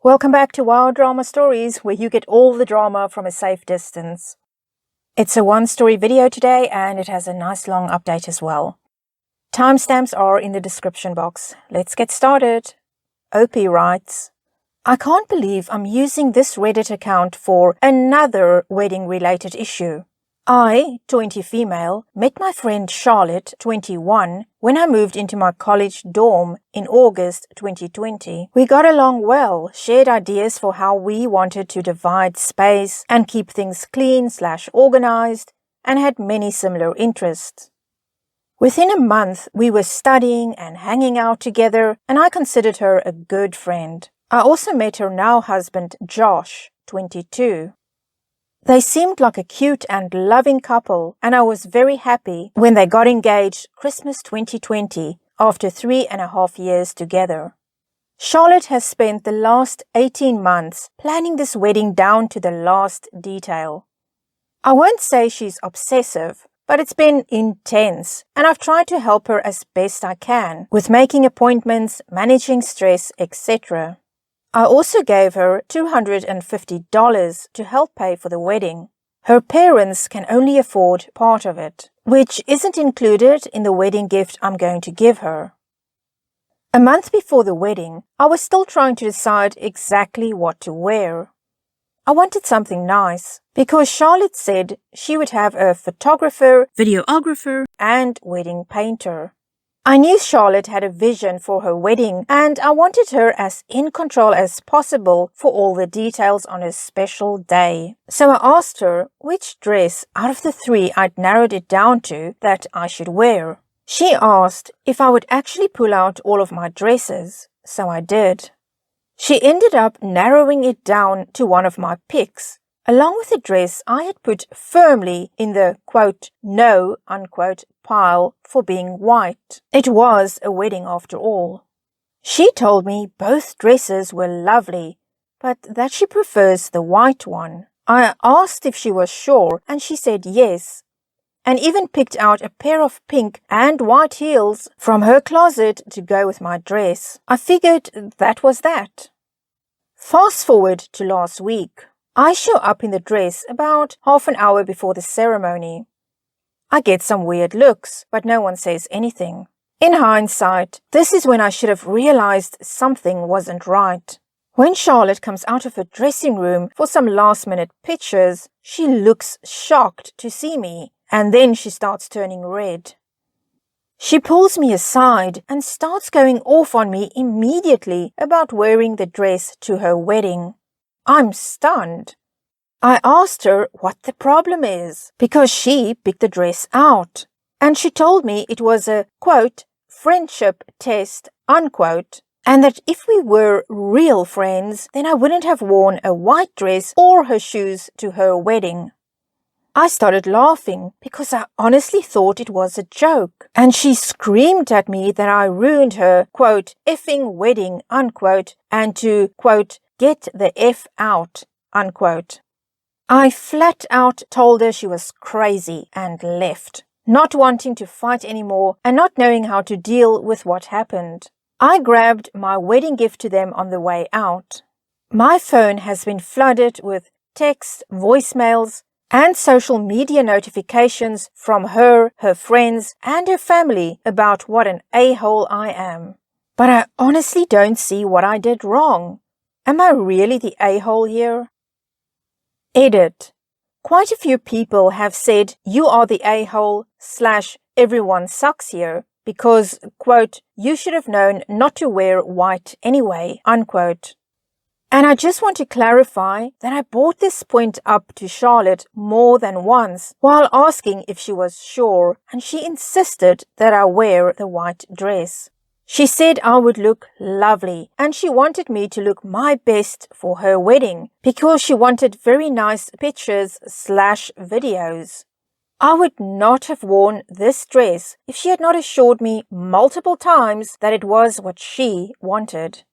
Welcome back to Wild Drama Stories, where you get all the drama from a safe distance. It's a one-story video today, and it has a nice long update as well. Timestamps are in the description box. Let's get started. Opie writes, I can't believe I'm using this Reddit account for another wedding-related issue. I, 20 female, met my friend Charlotte, 21, when I moved into my college dorm in August 2020. We got along well, shared ideas for how we wanted to divide space and keep things clean/organized, and had many similar interests. Within a month, we were studying and hanging out together, and I considered her a good friend. I also met her now husband, Josh, 22. They seemed like a cute and loving couple, and I was very happy when they got engaged Christmas 2020 after 3.5 years together. Charlotte has spent the last 18 months planning this wedding down to the last detail. I won't say she's obsessive, but it's been intense, and I've tried to help her as best I can with making appointments, managing stress, etc. I also gave her $250 to help pay for the wedding. Her parents can only afford part of it, which isn't included in the wedding gift I'm going to give her. A month before the wedding, I was still trying to decide exactly what to wear. I wanted something nice because Charlotte said she would have a photographer, videographer, and wedding painter. I knew Charlotte had a vision for her wedding, and I wanted her as in control as possible for all the details on her special day. So I asked her which dress out of the 3 I'd narrowed it down to that I should wear. She asked if I would actually pull out all of my dresses, so I did. She ended up narrowing it down to one of my picks, along with a dress I had put firmly in the, quote, no, unquote, pile for being white. It was a wedding after all. She told me both dresses were lovely, but that she prefers the white one. I asked if she was sure, and she said yes, and even picked out a pair of pink and white heels from her closet to go with my dress. I figured that was that. Fast forward to last week. I show up in the dress about half an hour before the ceremony. I get some weird looks, but no one says anything. In hindsight, this is when I should have realized something wasn't right. When Charlotte comes out of her dressing room for some last-minute pictures, she looks shocked to see me, and then she starts turning red. She pulls me aside and starts going off on me immediately about wearing the dress to her wedding. I'm stunned. I asked her what the problem is, because she picked the dress out, and she told me it was a, quote, friendship test, unquote, and that if we were real friends, then I wouldn't have worn a white dress or her shoes to her wedding. I started laughing because I honestly thought it was a joke, and she screamed at me that I ruined her, quote, effing wedding, unquote, and to, quote, get the F out, unquote. I flat out told her she was crazy and left, not wanting to fight anymore and not knowing how to deal with what happened. I grabbed my wedding gift to them on the way out. My phone has been flooded with texts, voicemails, and social media notifications from her, her friends, and her family about what an a-hole I am. But I honestly don't see what I did wrong. Am I really the a-hole here? Edit. Quite a few people have said you are the a-hole / everyone sucks here because, quote, you should have known not to wear white anyway, unquote. And I just want to clarify that I brought this point up to Charlotte more than once while asking if she was sure, and she insisted that I wear the white dress. She said I would look lovely, and she wanted me to look my best for her wedding because she wanted very nice pictures / videos. I would not have worn this dress if she had not assured me multiple times that it was what she wanted.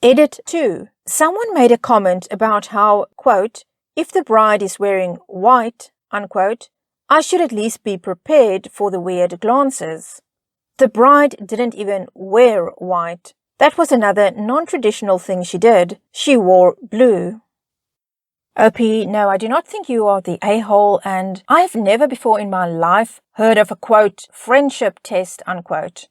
Edit 2. Someone made a comment about how, quote, if the bride is wearing white, unquote, I should at least be prepared for the weird glances. The bride didn't even wear white. That was another non-traditional thing she did. She wore blue. OP, no, I do not think you are the a-hole, and I have never before in my life heard of a, quote, friendship test, unquote.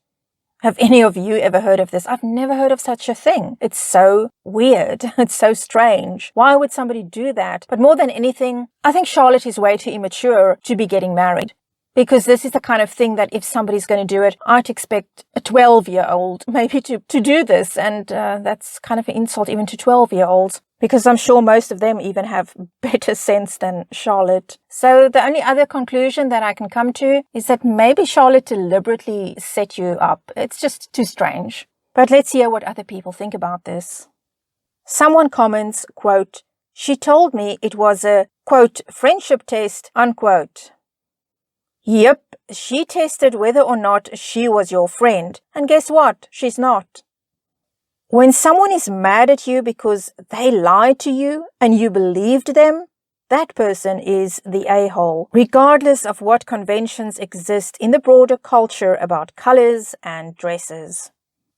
Have any of you ever heard of this? I've never heard of such a thing. It's so weird. It's so strange. Why would somebody do that? But more than anything, I think Charlotte is way too immature to be getting married. Because this is the kind of thing that if somebody's going to do it, I'd expect a 12-year-old maybe to do this. And that's kind of an insult even to 12-year-olds. Because I'm sure most of them even have better sense than Charlotte. So the only other conclusion that I can come to is that maybe Charlotte deliberately set you up. It's just too strange. But let's hear what other people think about this. Someone comments, quote, she told me it was a, quote, friendship test, unquote. Yep, she tested whether or not she was your friend. And guess what? She's not. When someone is mad at you because they lied to you and you believed them, that person is the a-hole, regardless of what conventions exist in the broader culture about colors and dresses.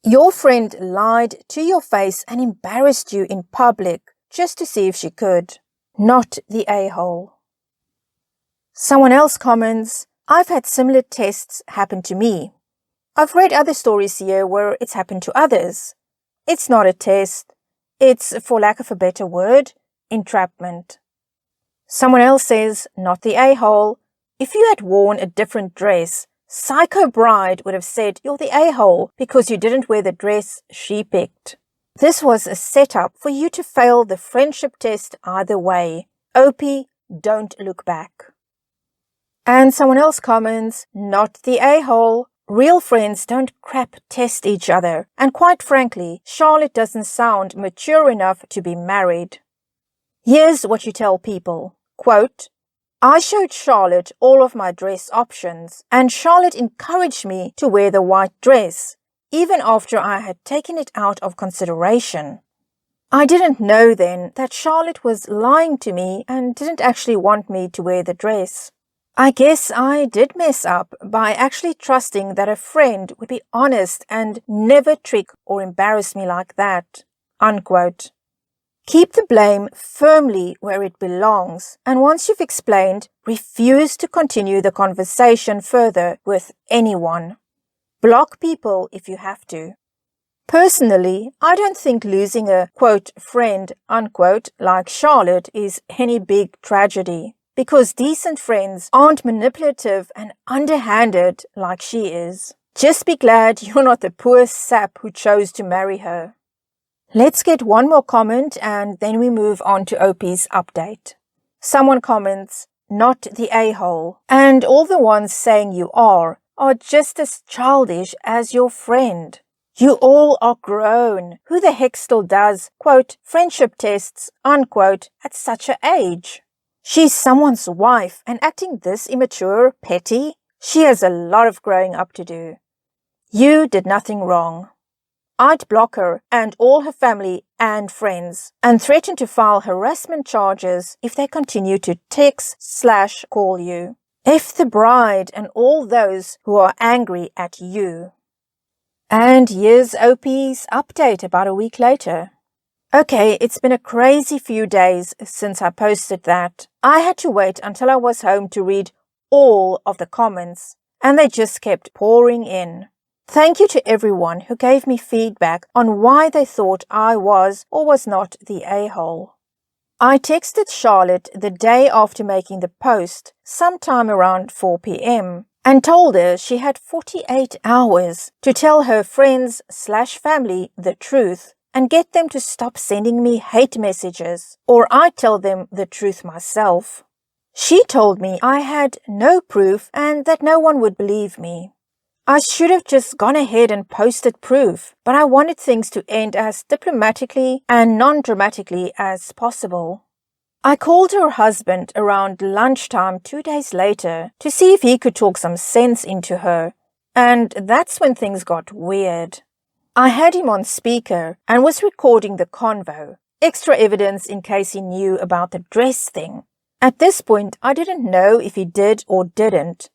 Your friend lied to your face and embarrassed you in public just to see if she could. Not the a-hole. Someone else comments, I've had similar tests happen to me. I've read other stories here where it's happened to others. It's not a test. It's, for lack of a better word, entrapment. Someone else says, not the a-hole. If you had worn a different dress, Psycho Bride would have said you're the a-hole because you didn't wear the dress she picked. This was a setup for you to fail the friendship test either way. OP, don't look back. And someone else comments, not the a-hole. Real friends don't crap test each other, and quite frankly, Charlotte doesn't sound mature enough to be married. Here's what you tell people, quote, I showed Charlotte all of my dress options, and Charlotte encouraged me to wear the white dress, even after I had taken it out of consideration. I didn't know then that Charlotte was lying to me and didn't actually want me to wear the dress. I guess I did mess up by actually trusting that a friend would be honest and never trick or embarrass me like that, unquote. Keep the blame firmly where it belongs, and once you've explained, refuse to continue the conversation further with anyone. Block people if you have to. Personally, I don't think losing a, quote, friend, unquote, like Charlotte is any big tragedy. Because decent friends aren't manipulative and underhanded like she is. Just be glad you're not the poor sap who chose to marry her. Let's get one more comment and then we move on to OP's update. Someone comments, not the a-hole, and all the ones saying you are just as childish as your friend. You all are grown. Who the heck still does, quote, friendship tests, unquote, at such an age? She's someone's wife and acting this immature, petty? She has a lot of growing up to do. You did nothing wrong. I'd block her and all her family and friends and threaten to file harassment charges if they continue to text/call you. F the bride and all those who are angry at you. And here's OP's update about a week later. Okay, it's been a crazy few days since I posted that. I had to wait until I was home to read all of the comments, and they just kept pouring in. Thank you to everyone who gave me feedback on why they thought I was or was not the a-hole. I texted Charlotte the day after making the post, sometime around 4 p.m, and told her she had 48 hours to tell her friends/family the truth and get them to stop sending me hate messages, or I'd tell them the truth myself. She told me I had no proof and that no one would believe me. I should have just gone ahead and posted proof, but I wanted things to end as diplomatically and non-dramatically as possible. I called her husband around lunchtime 2 days later to see if he could talk some sense into her, and that's when things got weird. I had him on speaker and was recording the convo, extra evidence in case he knew about the dress thing. At this point, I didn't know if he did or didn't.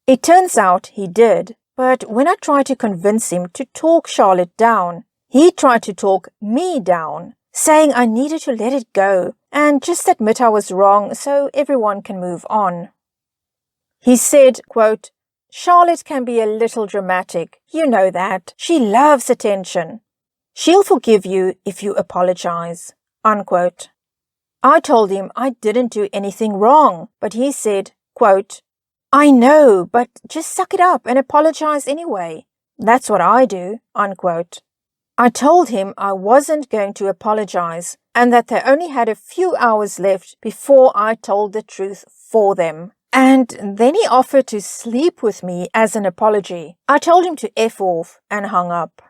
It turns out he did, but when I tried to convince him to talk Charlotte down, He tried to talk me down, saying I needed to let it go and just admit I was wrong so everyone can move on. He said, quote, "Charlotte can be a little dramatic, you know that. She loves attention. She'll forgive you if you apologize," unquote. I told him I didn't do anything wrong, but he said, quote, "I know, but just suck it up and apologize anyway. That's what I do," unquote. I told him I wasn't going to apologize and that they only had a few hours left before I told the truth for them. And then he offered to sleep with me as an apology. I told him to F off and hung up.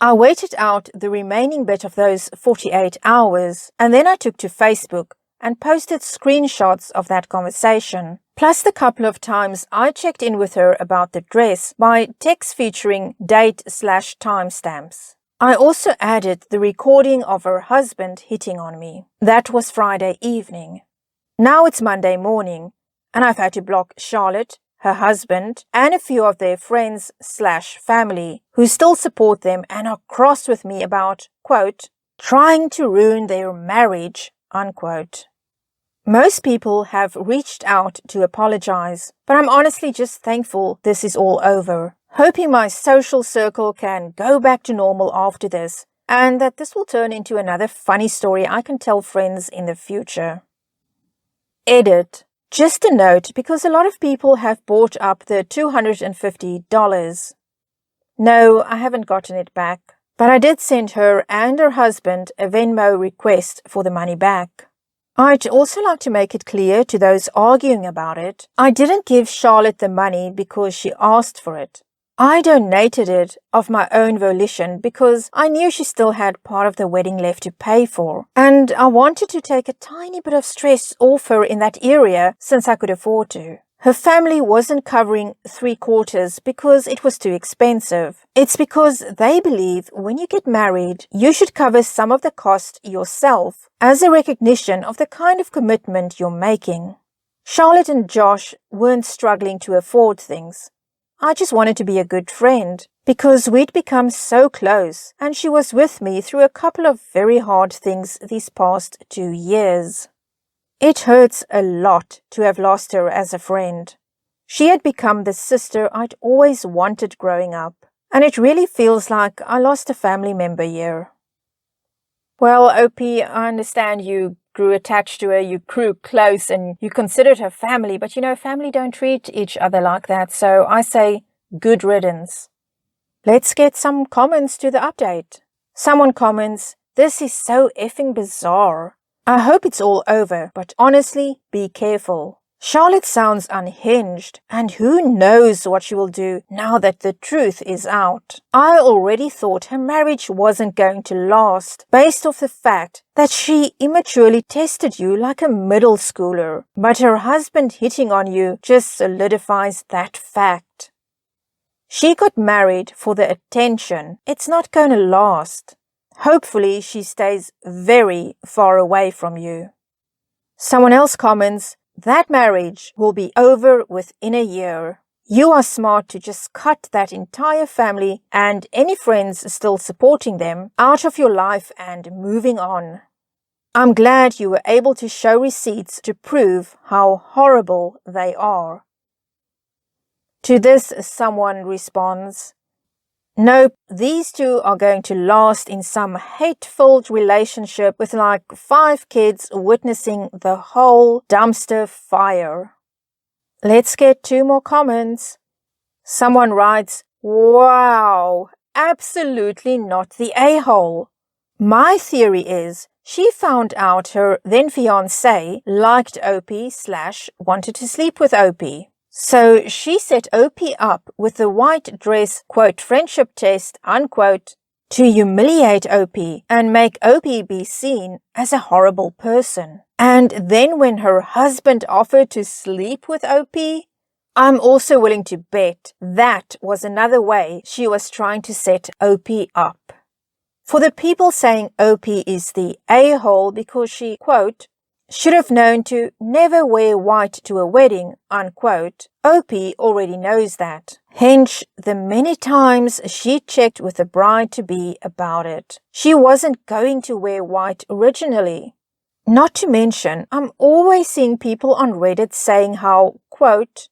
I waited out the remaining bit of those 48 hours and then I took to Facebook and posted screenshots of that conversation, plus the couple of times I checked in with her about the dress by text featuring date/timestamps. I also added the recording of her husband hitting on me. That was Friday evening. Now it's Monday morning, and I've had to block Charlotte, her husband, and a few of their friends/family who still support them and are cross with me about, quote, "trying to ruin their marriage," unquote. Most people have reached out to apologize, but I'm honestly just thankful this is all over. Hoping my social circle can go back to normal after this, and that this will turn into another funny story I can tell friends in the future. Edit. Just a note, because a lot of people have bought up the $250. No, I haven't gotten it back, but I did send her and her husband a Venmo request for the money back. I'd also like to make it clear to those arguing about it, I didn't give Charlotte the money because she asked for it. I donated it of my own volition because I knew she still had part of the wedding left to pay for, and I wanted to take a tiny bit of stress off her in that area since I could afford to. Her family wasn't covering 3/4 because it was too expensive. It's because they believe when you get married, you should cover some of the cost yourself as a recognition of the kind of commitment you're making. Charlotte and Josh weren't struggling to afford things. I just wanted to be a good friend because we'd become so close and she was with me through a couple of very hard things these past 2 years. It hurts a lot to have lost her as a friend. She had become the sister I'd always wanted growing up, and it really feels like I lost a family member here. Well, OP, I understand you grew attached to her, you grew close, and you considered her family, but family don't treat each other like that, so I say good riddance. Let's get some comments to the update. Someone comments, "This is so effing bizarre. I hope it's all over, but honestly, be careful. Charlotte sounds unhinged, and who knows what she will do now that the truth is out. I already thought her marriage wasn't going to last, based off the fact that she immaturely tested you like a middle schooler, but her husband hitting on you just solidifies that fact. She got married for the attention. It's not going to last. Hopefully she stays very far away from you." Someone else comments, "That marriage will be over within a year. You are smart to just cut that entire family and any friends still supporting them out of your life and moving on. I'm glad you were able to show receipts to prove how horrible they are." To this, someone responds, "Nope, these two are going to last in some hate-filled relationship with like 5 kids witnessing the whole dumpster fire." Let's get 2 more comments. Someone writes, "Wow, absolutely not the a-hole. My theory is she found out her then-fiancé liked OP/wanted to sleep with OP. So she set OP up with the white dress, quote, friendship test, unquote, to humiliate OP and make OP be seen as a horrible person. And then when her husband offered to sleep with OP, I'm also willing to bet that was another way she was trying to set OP up. For the people saying OP is the a-hole because she, quote, Should have known to never wear white to a wedding, unquote. Opie already knows that. Hence, the many times she checked with the bride-to-be about it. She wasn't going to wear white originally. Not to mention, I'm always seeing people on Reddit saying how, quote,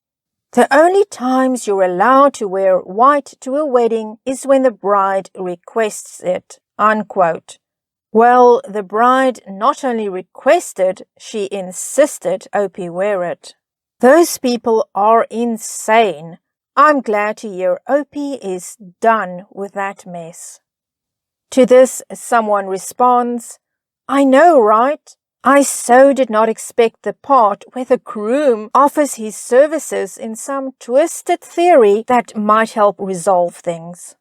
the only times you're allowed to wear white to a wedding is when the bride requests it, unquote. Well, the bride not only requested, she insisted Opie wear it. Those people are insane. I'm glad to hear Opie is done with that mess. To this, someone responds, I know, right? I so did not expect the part where the groom offers his services in some twisted theory that might help resolve things.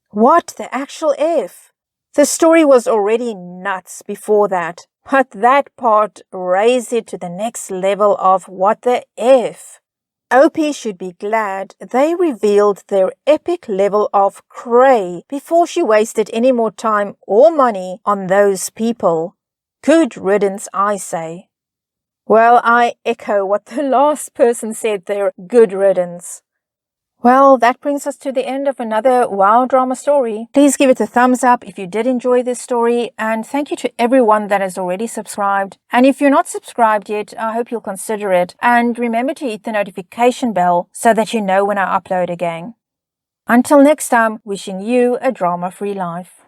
What the actual F? The story was already nuts before that, but that part raised it to the next level of what the F. Opie should be glad they revealed their epic level of cray before she wasted any more time or money on those people. Good riddance, I say. Well, I echo what the last person said there, good riddance. Well, that brings us to the end of another wow drama story. Please give it a thumbs up if you did enjoy this story, and thank you to everyone that has already subscribed. And if you're not subscribed yet, I hope you'll consider it. And remember to hit the notification bell so that you know when I upload again. Until next time, wishing you a drama-free life.